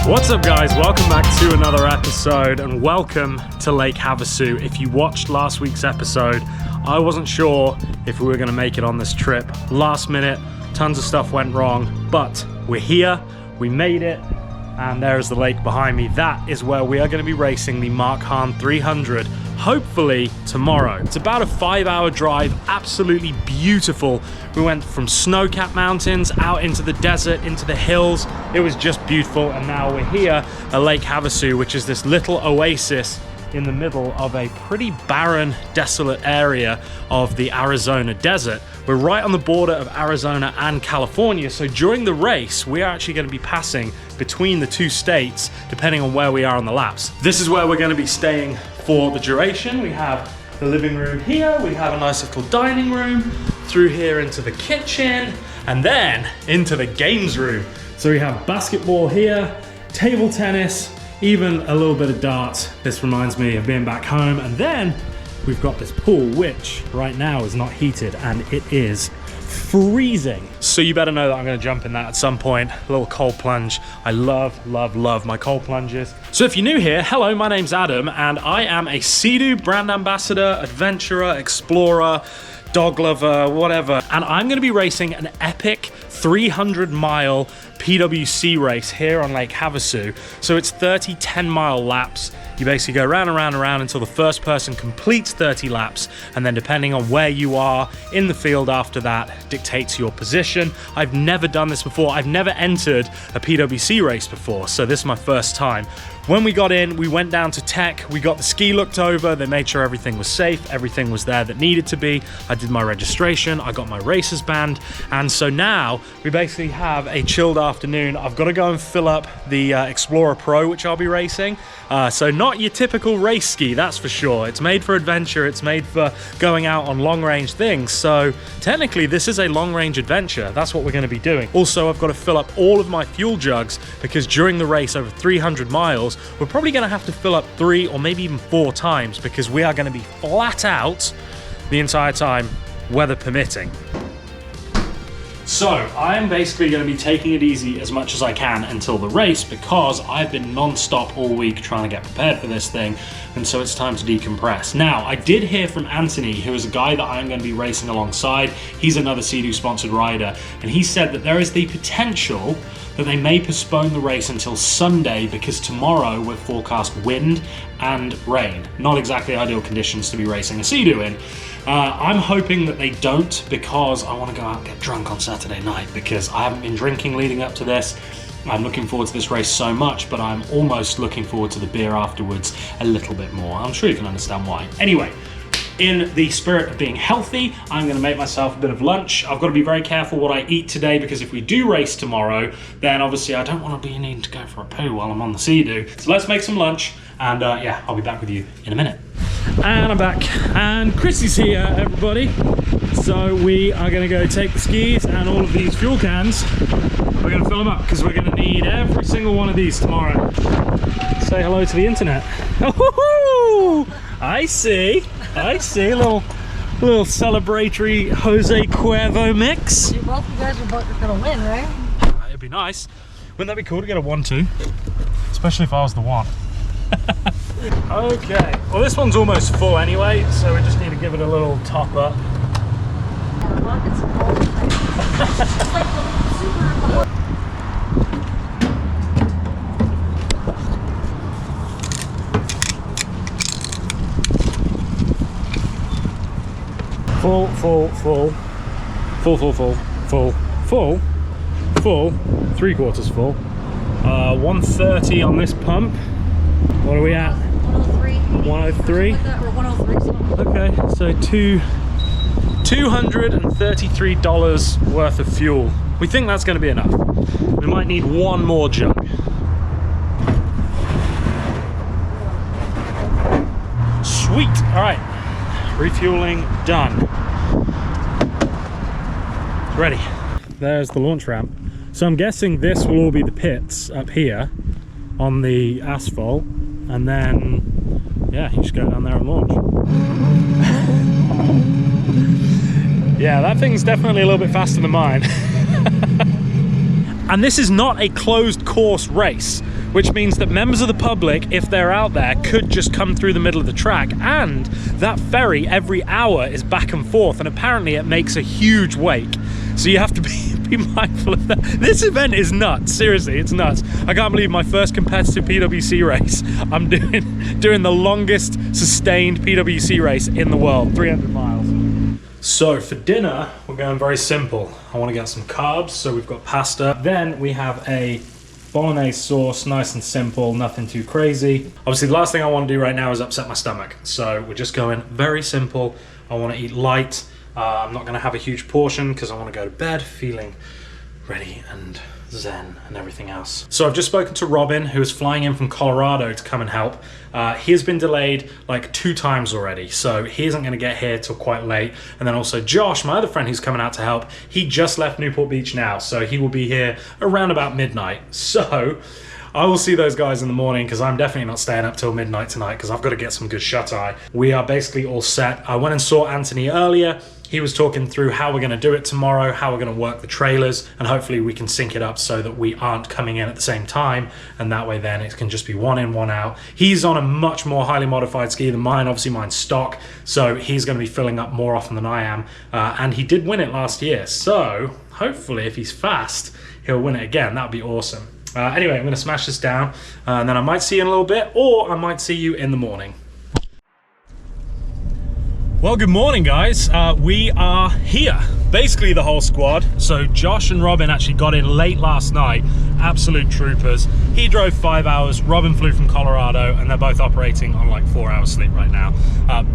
What's up, guys? Welcome back to another episode and welcome to Lake Havasu. If you watched last week's episode, I wasn't sure if we were going to make it on this trip. Last minute, tons of stuff went wrong, but we're here, we made it, and there's the lake behind me. That is where we are going to be racing the Mark Hahn 300, hopefully tomorrow. It's about a 5-hour drive, absolutely beautiful. We went from snow-capped mountains out into the desert, into the hills. It was just beautiful, and now we're here at Lake Havasu, which is this little oasis in the middle of a pretty barren, desolate area of the Arizona desert. We're right on the border of Arizona and California, so during the race, we're actually going to be passing between the two states, depending on where we are on the laps. This is where we're going to be staying for the duration. We have the living room here, we have a nice little dining room, through here into the kitchen, and then into the games room. So we have basketball here, table tennis, even a little bit of darts. This reminds me of being back home. And then we've got this pool, which right now is not heated and it is freezing. So you better know that I'm gonna jump in that at some point. A little cold plunge. I love, love, love my cold plunges. So if you're new here, hello, my name's Adam and I am a Sea-Doo brand ambassador, adventurer, explorer, dog lover, whatever. And I'm gonna be racing an epic 300-mile PWC race here on Lake Havasu. So it's 30 10-mile laps. You basically go round and round and round until the first person completes 30 laps, and then depending on where you are in the field after that dictates your position. I've never done this before. I've never entered a PWC race before, so this is my first time. When we got in, we went down to tech, we got the ski looked over, they made sure everything was safe, everything was there that needed to be. I did my registration, I got my racer's band, and so now we basically have a chilled afternoon. I've got to go and fill up the Explorer Pro, which I'll be racing. So not your typical race ski, that's for sure. It's made for adventure, it's made for going out on long range things. So technically this is a long range adventure. That's what we're going to be doing. Also, I've got to fill up all of my fuel jugs because during the race over 300 miles, we're probably going to have to fill up 3 or maybe even 4 times because we are going to be flat out the entire time, weather permitting. So I'm basically going to be taking it easy as much as I can until the race because I've been non-stop all week trying to get prepared for this thing, and so it's time to decompress. Now, I did hear from Anthony, who is a guy that I'm going to be racing alongside. He's another Sea-Doo sponsored rider, and he said that there is the potential that they may postpone the race until Sunday because tomorrow we're forecast wind and rain. Not exactly ideal conditions to be racing a Sea-Doo in. I'm hoping that they don't because I want to go out and get drunk on Saturday night because I haven't been drinking leading up to this. I'm looking forward to this race so much, but I'm almost looking forward to the beer afterwards a little bit more. I'm sure you can understand why. Anyway, in the spirit of being healthy, I'm going to make myself a bit of lunch. I've got to be very careful what I eat today because if we do race tomorrow, then obviously I don't want to be needing to go for a poo while I'm on the Sea-Doo. So let's make some lunch and yeah, I'll be back with you in a minute. And I'm back, and Chrissy's here, everybody. So we are going to go take the skis and all of these fuel cans. We're going to fill them up because we're going to need every single one of these tomorrow. Say hello to the internet. Oh, I see. A little celebratory Jose Cuervo mix. Both you guys are both gonna win, right? It'd be nice. Wouldn't that be cool to get a 1-2? Especially if I was the one. Okay, well this one's almost full anyway, so we just need to give it a little top up. Full, full, full, full, full, full, full, full, full, 3/4 full. 130 on this pump. What are we at? 103. 103? Like that, or 103 something. Okay, so $233 worth of fuel. We think that's going to be enough. We might need one more jug. Sweet. All right, refueling done. Ready. There's the launch ramp. So I'm guessing this will all be the pits up here on the asphalt, and then yeah, you just go down there and launch. Yeah, that thing's definitely a little bit faster than mine. And this is not a closed course race. which means that members of the public, if they're out there, could just come through the middle of the track. And that ferry every hour is back and forth, and apparently it makes a huge wake. So you have to be mindful of that. This event is nuts. Seriously, it's nuts. I can't believe my first competitive PWC race. I'm doing the longest sustained PWC race in the world, 300 miles. So for dinner, we're going very simple. I want to get some carbs, so we've got pasta. Then we have a bolognese sauce, nice and simple, nothing too crazy. Obviously, the last thing I want to do right now is upset my stomach. So we're just going very simple. I want to eat light. I'm not going to have a huge portion because I want to go to bed feeling ready and zen and everything else. So I've just spoken to Robin, who is flying in from Colorado to come and help. He has been delayed like 2 times already, so he isn't going to get here till quite late. And then also Josh, my other friend who's coming out to help, he just left Newport Beach now, so he will be here around about midnight. So I will see those guys in the morning because I'm definitely not staying up till midnight tonight because I've got to get some good shut-eye. We are basically all set. I went and saw Anthony earlier. He was talking through how we're going to do it tomorrow, how we're going to work the trailers, and hopefully we can sync it up so that we aren't coming in at the same time, and that way then it can just be one in, one out. He's on a much more highly modified ski than mine. Obviously mine's stock, so he's going to be filling up more often than I am, and he did win it last year, so hopefully if he's fast, he'll win it again. That'd be awesome. Anyway, I'm going to smash this down, and then I might see you in a little bit, or I might see you in the morning. Well, good morning, guys. We are here, basically the whole squad. So Josh and Robin actually got in late last night, absolute troopers. He drove 5 hours, Robin flew from Colorado, and they're both operating on like 4 hours sleep right now.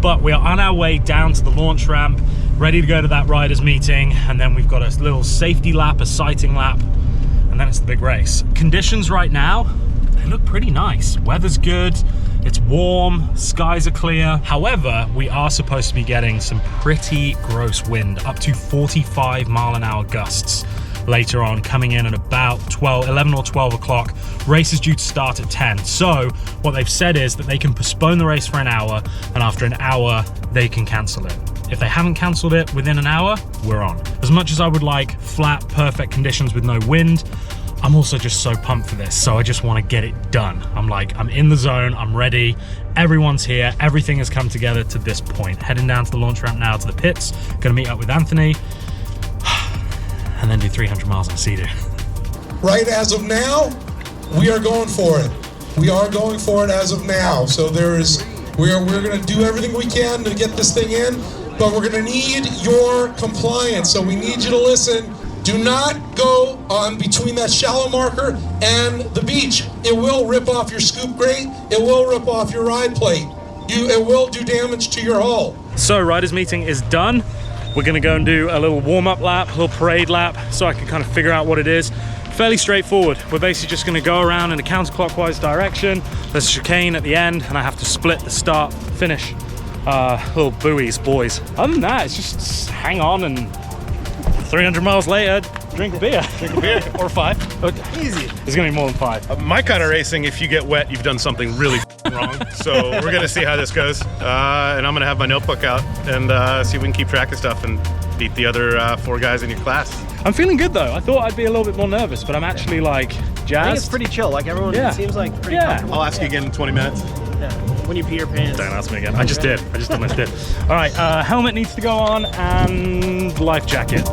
But we are on our way down to the launch ramp, ready to go to that riders meeting, and then we've got a little safety lap, a sighting lap, and then it's the big race. Conditions right now, they look pretty nice. Weather's good. It's warm, skies are clear. However, we are supposed to be getting some pretty gross wind, up to 45 mile an hour gusts later on, coming in at about 11 or 12 o'clock. Race is due to start at 10. So what they've said is that they can postpone the race for an hour, and after an hour, they can cancel it. If they haven't canceled it within an hour, we're on. As much as I would like flat, perfect conditions with no wind, I'm also just so pumped for this, so I just want to get it done. I'm in the zone, I'm ready, everyone's here, everything has come together to this point. Heading down to the launch ramp now to the pits, gonna meet up with Anthony, and then do 300 miles on seadoo. Right as of now, we are going for it. We are going for it as of now. So we're gonna do everything we can to get this thing in, but we're gonna need your compliance, so we need you to listen. Do not go on between that shallow marker and the beach. It will rip off your scoop grate. It will rip off your ride plate. It will do damage to your hull. So riders meeting is done. We're gonna go and do a little warm-up lap, a little parade lap, so I can kind of figure out what it is. Fairly straightforward. We're basically just gonna go around in a counterclockwise direction. There's a chicane at the end, and I have to split the start, finish. Little buoys, boys. Other than that, it's just hang on and 300 miles later, drink a beer. Drink a beer, or 5. Easy. It's gonna be more than 5. My kind of racing, if you get wet, you've done something really wrong. So we're gonna see how this goes. And I'm gonna have my notebook out and see if we can keep track of stuff and beat the other 4 guys in your class. I'm feeling good though. I thought I'd be a little bit more nervous, but I'm actually like jazzed. I think it's pretty chill. Like everyone, it seems like pretty comfortable. I'll ask you again in 20 minutes. Yeah. When you pee your pants. Don't ask me again. I just did. I just almost did. All right, helmet needs to go on and life jacket.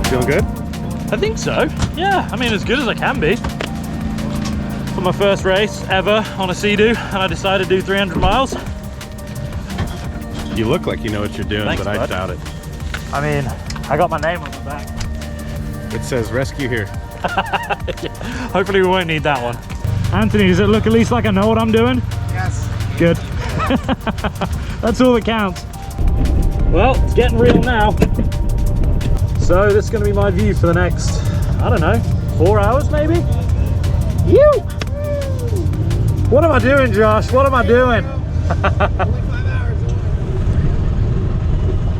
Feeling good? I think so. Yeah, I mean, as good as I can be. For my first race ever on a sea-doo, and I decided to do 300 miles. You look like you know what you're doing, Thanks, but I bud. doubt it. I mean, I got my name on the back. It says rescue here. Hopefully we won't need that one. Anthony, does it look at least like I know what I'm doing? Yes. Good. That's all that counts. Well, it's getting real now. So this is going to be my view for the next, I don't know, 4 hours maybe? You! What am I doing, Josh? What am I doing? 45 hours.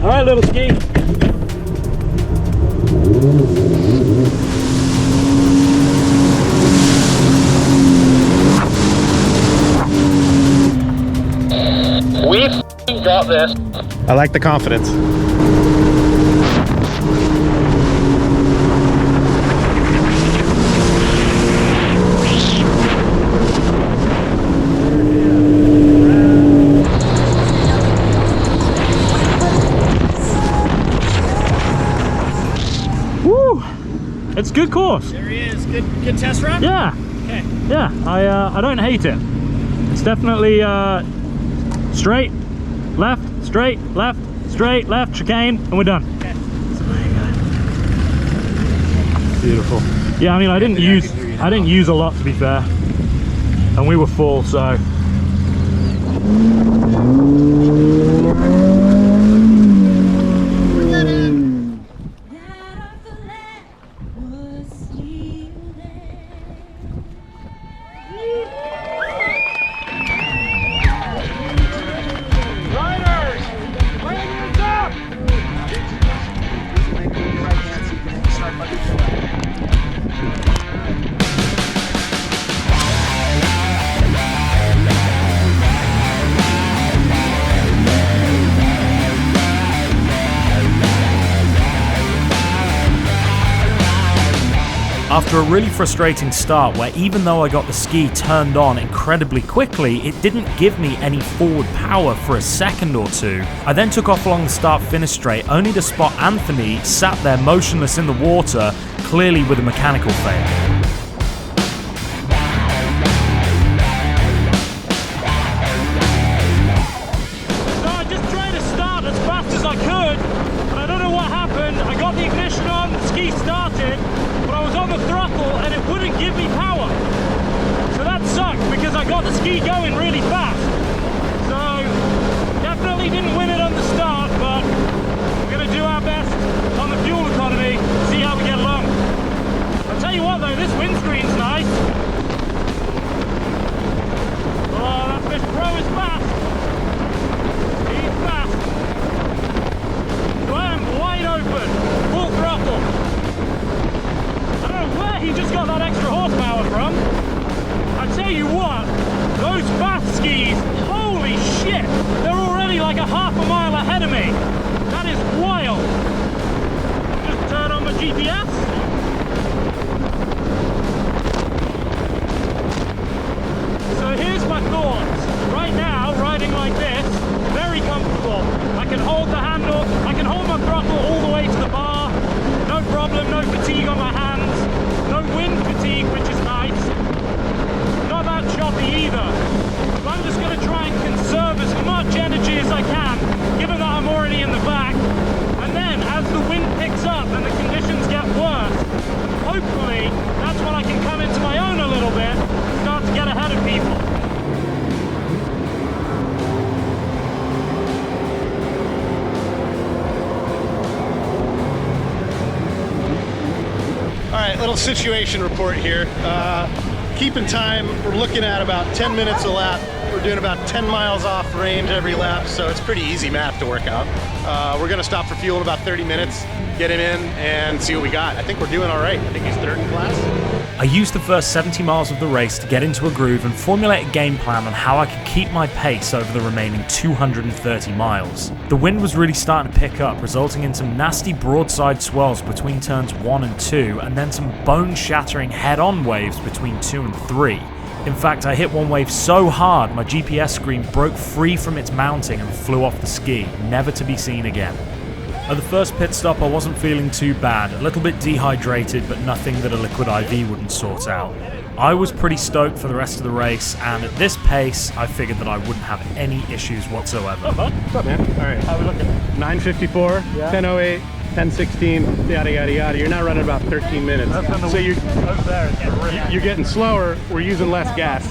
All right, little ski. We got this. I like the confidence. Woo! It's a good course. There he is. Good test run? Yeah. Okay. Yeah, I don't hate it. It's definitely straight, left, straight, left, chicane, and we're done. Okay. Beautiful. Yeah, I mean, I didn't use a lot, to be fair, and we were full, so. After a really frustrating start where even though I got the ski turned on incredibly quickly, it didn't give me any forward power for a second or two. I then took off along the start-finish straight only to spot Anthony sat there motionless in the water, clearly with a mechanical failure. Going really fast, so definitely didn't win it on the start, but we're going to do our best on the fuel economy, see how we get along. I'll tell you what though, this windscreen's nice. Oh, that fish pro is fast. He's fast. So I am wide open, full throttle. I don't know where he just got that extra horsepower from. I tell you what, those fast skis, holy shit, they're already like a half a mile ahead of me. That is wild. Just turn on my GPS. So here's my thoughts. Right now, riding like this, very comfortable. I can hold the handle, I can hold my throttle all the way to the bar. No problem, no fatigue on my hands. No wind fatigue, which is nice. Not that choppy either. So I'm just going to try and conserve as much energy as I can, given that I'm already in the back. And then, as the wind picks up and the conditions get worse, hopefully that's when I can come into my own a little bit and start to get ahead of people. All right, little situation report here. Keeping time, we're looking at about 10 minutes a lap. We're doing about 10 miles off range every lap, so it's pretty easy math to work out. We're gonna stop for fuel in about 30 minutes, get him in, and see what we got. I think we're doing all right. I think he's third in class. I used the first 70 miles of the race to get into a groove and formulate a game plan on how I could keep my pace over the remaining 230 miles. The wind was really starting to pick up, resulting in some nasty broadside swells between turns 1 and 2, and then some bone-shattering head-on waves between 2 and 3. In fact, I hit one wave so hard my GPS screen broke free from its mounting and flew off the ski, never to be seen again. At the first pit stop I wasn't feeling too bad, a little bit dehydrated but nothing that a liquid IV wouldn't sort out. I was pretty stoked for the rest of the race, and at this pace I figured that I wouldn't have any issues whatsoever. What's up, man? All right. How are we looking? 9:54, 10:08, 10:16, yada yada yada. You're not running about 13 minutes. So you're getting slower. We're using less gas.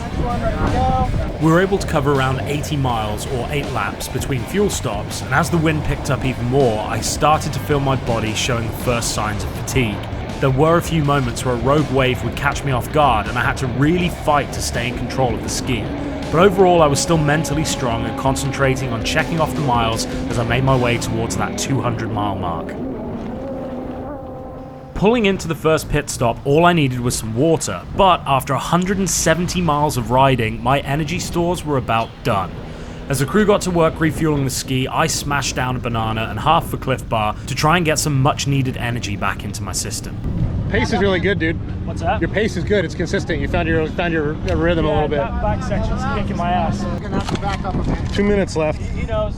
We were able to cover around 80 miles or 8 laps between fuel stops, and as the wind picked up even more, I started to feel my body showing the first signs of fatigue. There were a few moments where a rogue wave would catch me off guard and I had to really fight to stay in control of the ski. But overall I was still mentally strong and concentrating on checking off the miles as I made my way towards that 200-mile mark. Pulling into the first pit stop, all I needed was some water, but after 170 miles of riding, my energy stores were about done. As the crew got to work refueling the ski, I smashed down a banana and half the Cliff Bar to try and get some much needed energy back into my system. Pace is really good, dude. What's that? Your pace is good. It's consistent. You found your rhythm a little bit. That back section's kicking my ass. We're gonna have to back up a bit. 2 minutes left. He knows.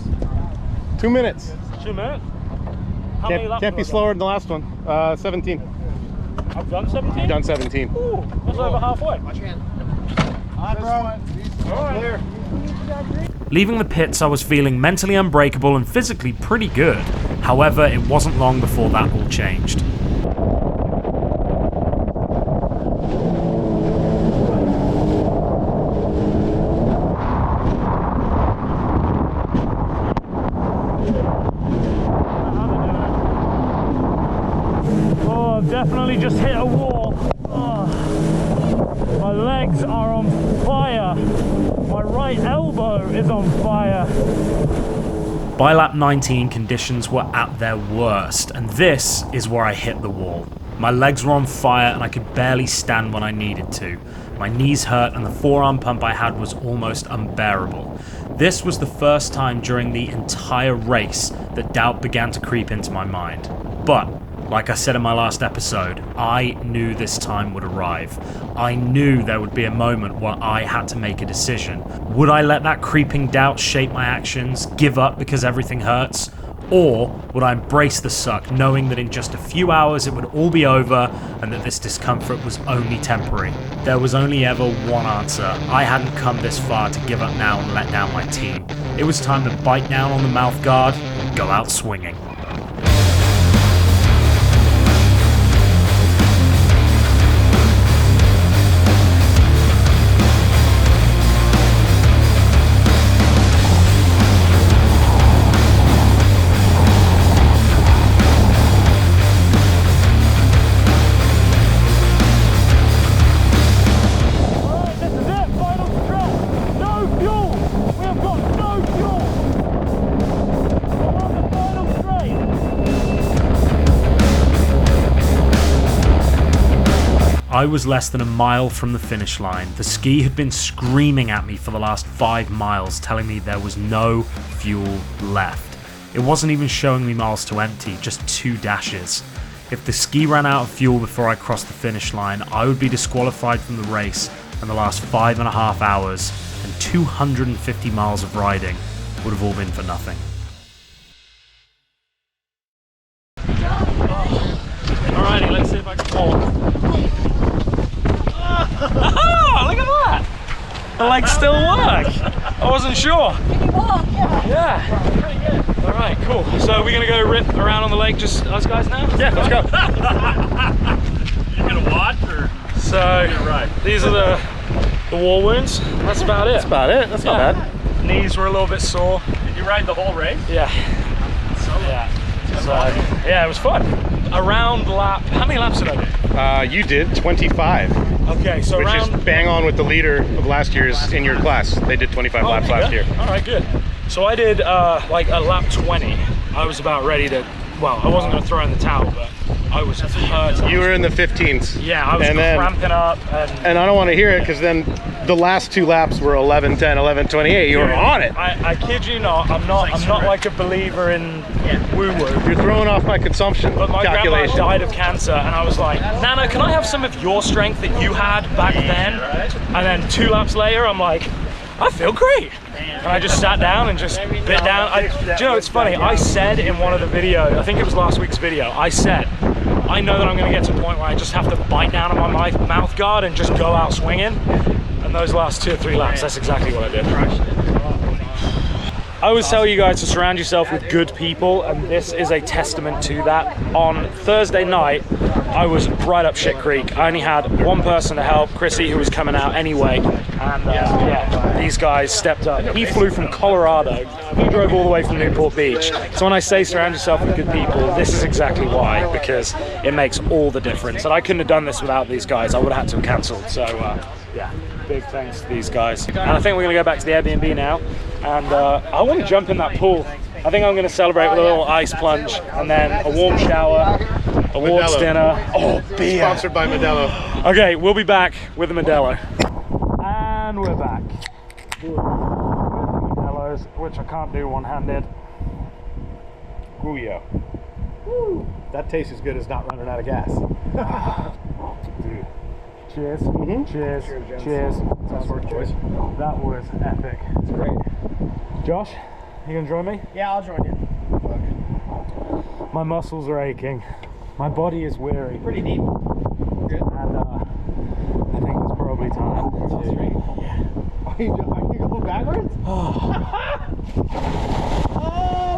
2 minutes. 2 minutes? How many laps Can't be have I slower than the last one. 17. done? I've done 17? You've done 17. Ooh, that's over halfway. Clear. Leaving the pits, I was feeling mentally unbreakable and physically pretty good. However, it wasn't long before that all changed. Oh, I've definitely just hit a wall. Oh, my legs are on fire. My right elbow is on fire. By lap 19, conditions were at their worst, and this is where I hit the wall. My legs were on fire and I could barely stand when I needed to. My knees hurt and the forearm pump I had was almost unbearable. This was the first time during the entire race that doubt began to creep into my mind. But like I said in my last episode, I knew this time would arrive. I knew there would be a moment where I had to make a decision. Would I let that creeping doubt shape my actions, give up because everything hurts? Or would I embrace the suck, knowing that in just a few hours it would all be over and that this discomfort was only temporary? There was only ever one answer. I hadn't come this far to give up now and let down my team. It was time to bite down on the mouth guard and go out swinging. I was less than a mile from the finish line. The ski had been screaming at me for the last 5 miles, telling me there was no fuel left. It wasn't even showing me miles to empty, just 2 dashes. If the ski ran out of fuel before I crossed the finish line, I would be disqualified from the race, and the last 5.5 hours and 250 miles of riding would have all been for nothing. Alrighty, let's see if I can walk. Oh, look at that! The legs still work. I wasn't sure. You can walk, yeah. Yeah. Pretty good. Alright, cool. So we're gonna go rip around on the lake, just us guys now? Yeah, let's go. You gonna watch or? So, Right. these are the wall wounds. That's about it. That's about it. That's not bad. Knees were a little bit sore. Did you ride the whole race? Yeah. So, yeah, it was fun. Around lap, how many laps did I do? You did 25. Okay, so Which around... is bang on with the leader of last year's in your class. They did 25 laps last year. All right, good. So I did like a lap 20. I was about ready to, well, I wasn't going to throw in the towel, but I was hurt. You were in the 15s. Yeah, I was cramping up. And I don't want to hear it because then the last 2 laps were 11:10, 11:28. You were on it. I kid you not. I'm not like a believer in woo-woo. You're throwing off my consumption But my calculation. grandma died of cancer, and I was like, Nana, can I have some of your strength that you had back then? And then 2 laps later, I'm like, I feel great. And I just sat down and just bit down. Do you know, it's funny, I said in one of the videos, I think it was last week's video, I said, I know that I'm going to get to a point where I just have to bite down on my mouth guard and just go out swinging. And those last 2 or 3 laps, that's exactly what I did. I always tell you guys to surround yourself with good people, and this is a testament to that. On Thursday night, I was right up shit creek. I only had one person to help, Chrissy, who was coming out anyway, and yeah, these guys stepped up. He flew from Colorado. He drove all the way from Newport Beach. So when I say surround yourself with good people, this is exactly why, because it makes all the difference. And I couldn't have done this without these guys. I would have had to have cancelled. So yeah, big thanks to these guys. And I think we're gonna go back to the Airbnb now, and I want to jump in that pool. I think I'm gonna celebrate with a little ice plunge, and then a warm shower, a Warts dinner. Oh, beer. Sponsored by Modelo. Okay, we'll be back with the Modelo. And we're back. Modelo. those, which I can't do one-handed. Ooh, yeah. Woo. That tastes as good as not running out of gas. Dude. Cheers. Cheers. Cheers, Cheers. Sounds work, boys. That was epic. It's great. Josh, you gonna join me? Yeah, I'll join you. My muscles are aching. My body is weary. Pretty deep. Good. And I think it's probably time to... Are you going backwards? Oh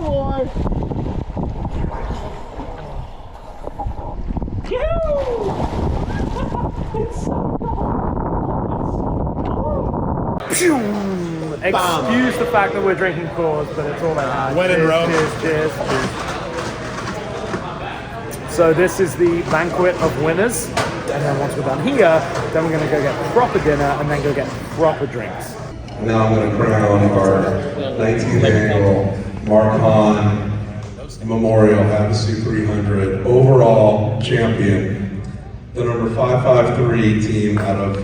boy. Excuse the fact that we're drinking Coors, but it's all I have. When in Rome. Cheers. So this is the banquet of winners, and then once we're done here, then we're gonna go get proper dinner and then go get proper drinks. Now I'm going to crown our 19th annual Mark Hahn Memorial Havasu 300 overall champion, the number 553 team out of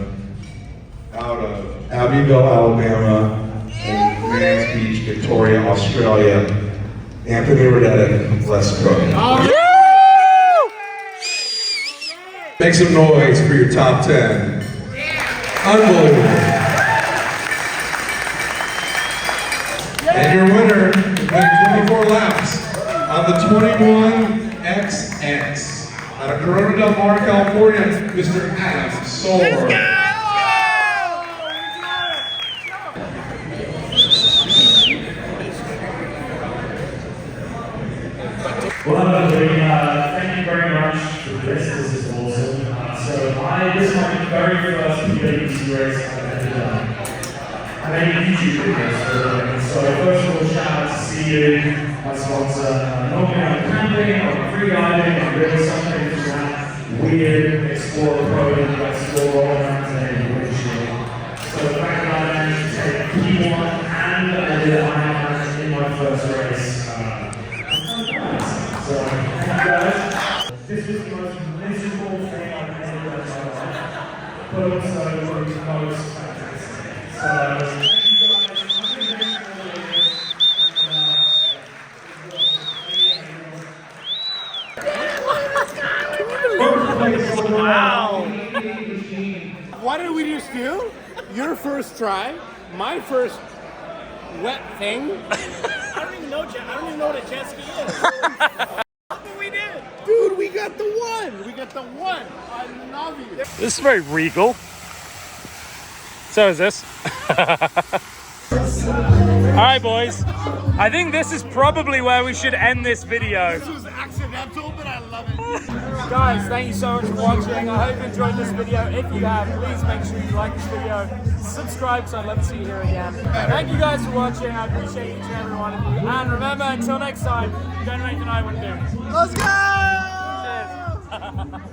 Abbeville, Alabama, and Mans Beach, Victoria, Australia. Anthony Reddick, let's go. Make some noise for your top 10. Unbelievable. And your winner, with 24 laps on the 21XX out of Corona del Mar, California, Mr. Adam Soler. Well, hello, thank you very much for this. This is awesome. This is my very first PWC race I've ever done. I made YouTube videos for a living, so first of all, shout out to seadoo, my sponsor. Normally I'm camping, I'm free diving, I'm doing something from that weird explorer program to explore all around today in the windshield. So the fact that I managed to take P1 and I did Ironman in my first race. So, thank you guys. This is the most miserable thing I've ever done in my life. But also, it was most fantastic. So, thank you guys. Wow. What did we just do? Your first try, my first wet thing. I don't even know what a jet ski is. But we did. Dude, we got the one. I love you. This is very regal. So is this. Alright boys, I think this is probably where we should end this video. This was accidental, but I love it. Guys, thank you so much for watching. I hope you enjoyed this video. If you have, please make sure you like this video. Subscribe, so I'd love to see you here again. Thank you guys for watching. I appreciate each and every one of you. And remember, until next time, don't make an I wouldn't do. Let's go! Cheers.